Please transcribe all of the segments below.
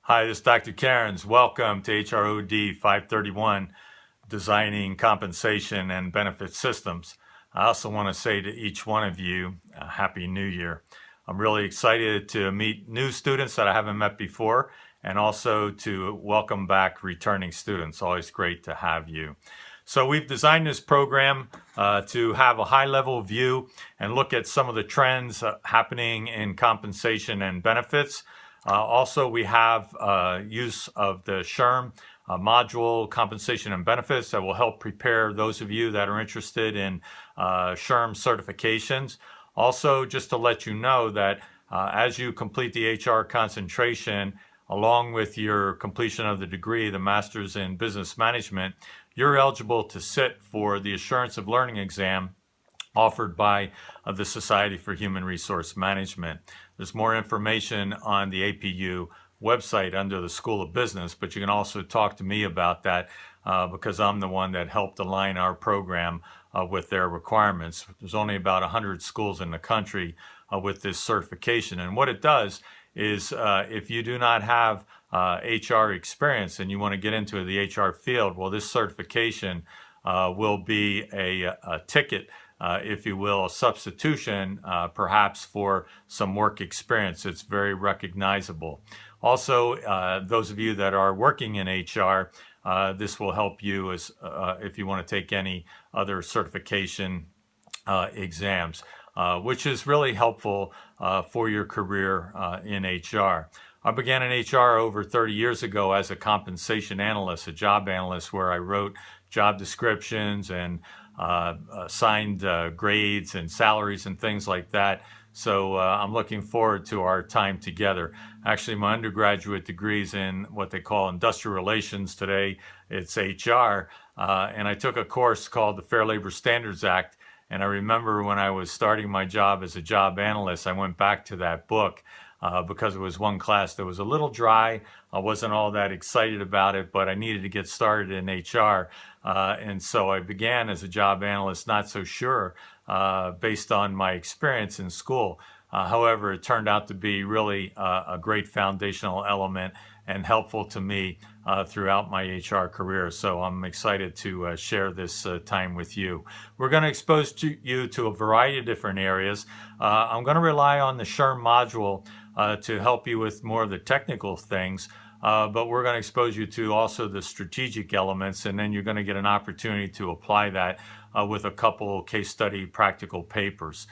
Hi, this is Dr. Cairns. Welcome to HROD 531, Designing Compensation and Benefit Systems. I also want to say to each one of you, Happy New Year. I'm really excited to meet new students that I haven't met before, and also to welcome back returning students. Always great to have you. So we've designed this program to have a high-level view and look at some of the trends happening in compensation and benefits. Also, we have use of the SHRM module, compensation and benefits, that will help prepare those of you that are interested in SHRM certifications. Also, just to let you know that as you complete the HR concentration, along with your completion of the degree, the Master's in Business Management, you're eligible to sit for the Assurance of Learning exam offered by the Society for Human Resource Management. There's more information on the APU website under the School of Business, but you can also talk to me about that because I'm the one that helped align our program with their requirements. There's only about 100 schools in the country with this certification, and what it does is if you do not have HR experience and you want to get into the HR field, well, this certification will be a ticket, if you will, a substitution perhaps for some work experience. It's very recognizable. Also, those of you that are working in HR, this will help you as if you want to take any other certification exams, which is really helpful for your career in HR. I began in HR over 30 years ago as a compensation analyst, a job analyst, where I wrote job descriptions and assigned grades and salaries and things like that. So I'm looking forward to our time together. Actually, my undergraduate degree is in what they call industrial relations. Today it's HR. And I took a course called the Fair Labor Standards Act. And I remember when I was starting my job as a job analyst, I went back to that book because it was one class that was a little dry. I wasn't all that excited about it, but I needed to get started in HR. And so I began as a job analyst, not so sure, based on my experience in school. However, it turned out to be really a great foundational element and helpful to me throughout my HR career. So I'm excited to share this time with you. We're going to expose you to a variety of different areas. I'm going to rely on the SHRM module to help you with more of the technical things, but we're going to expose you to also the strategic elements, and then you're going to get an opportunity to apply that with a couple case study practical papers.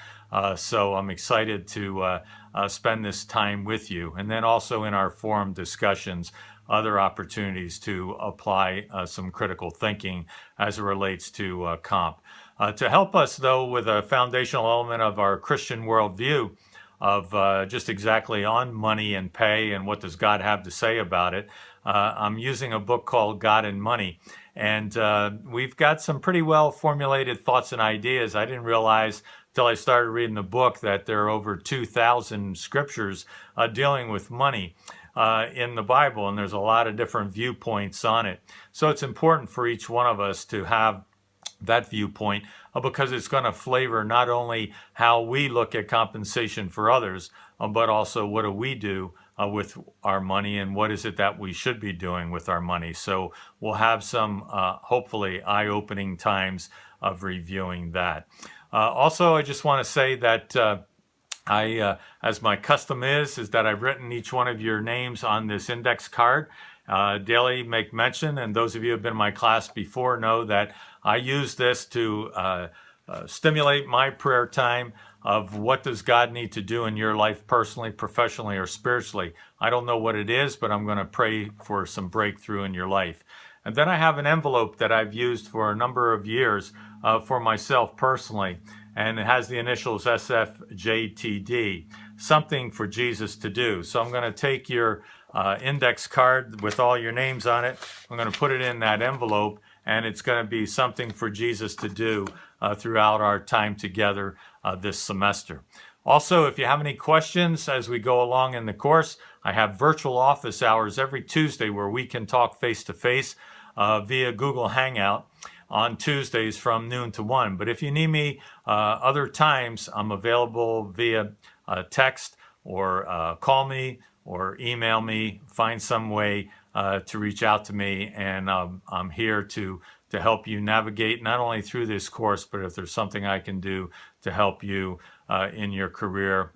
So I'm excited to spend this time with you. And then also in our forum discussions, other opportunities to apply some critical thinking as it relates to comp. To help us, though, with a foundational element of our Christian worldview of just exactly on money and pay and what does God have to say about it, I'm using a book called God and Money. And we've got some pretty well formulated thoughts and ideas. I didn't realize till I started reading the book that there are over 2,000 scriptures dealing with money in the Bible, and there's a lot of different viewpoints on it. So it's important for each one of us to have that viewpoint because it's going to flavor not only how we look at compensation for others, but also what do we do with our money and what is it that we should be doing with our money. So we'll have some hopefully eye-opening times of reviewing that. Also, I just want to say that as my custom is that I've written each one of your names on this index card. Daily make mention, and those of you who have been in my class before know that I use this to stimulate my prayer time of what does God need to do in your life personally, professionally, or spiritually. I don't know what it is, but I'm going to pray for some breakthrough in your life. And then I have an envelope that I've used for a number of years for myself personally, and it has the initials SFJTD, something for Jesus to do. So I'm going to take your index card with all your names on it. I'm going to put it in that envelope, and it's going to be something for Jesus to do throughout our time together this semester. Also, if you have any questions as we go along in the course, I have virtual office hours every Tuesday where we can talk face-to-face via Google Hangout on Tuesdays from noon to 1. But if you need me other times, I'm available via text or call me or email me. Find some way to reach out to me, and I'm here to help you navigate not only through this course, but if there's something I can do to help you in your career,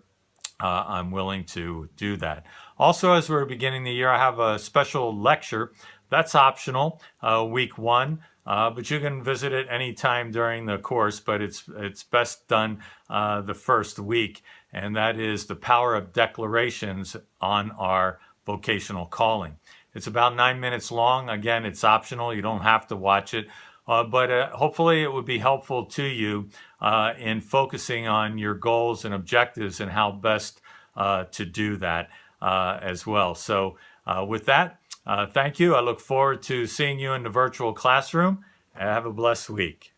I'm willing to do that. Also, as we're beginning the year, I have a special lecture that's optional, week 1, but you can visit it anytime during the course, but it's best done the first week, and that is the power of declarations on our vocational calling. It's about 9 minutes long. Again, it's optional. You don't have to watch it. But hopefully it would be helpful to you in focusing on your goals and objectives and how best to do that as well. So with that, thank you. I look forward to seeing you in the virtual classroom. Have a blessed week.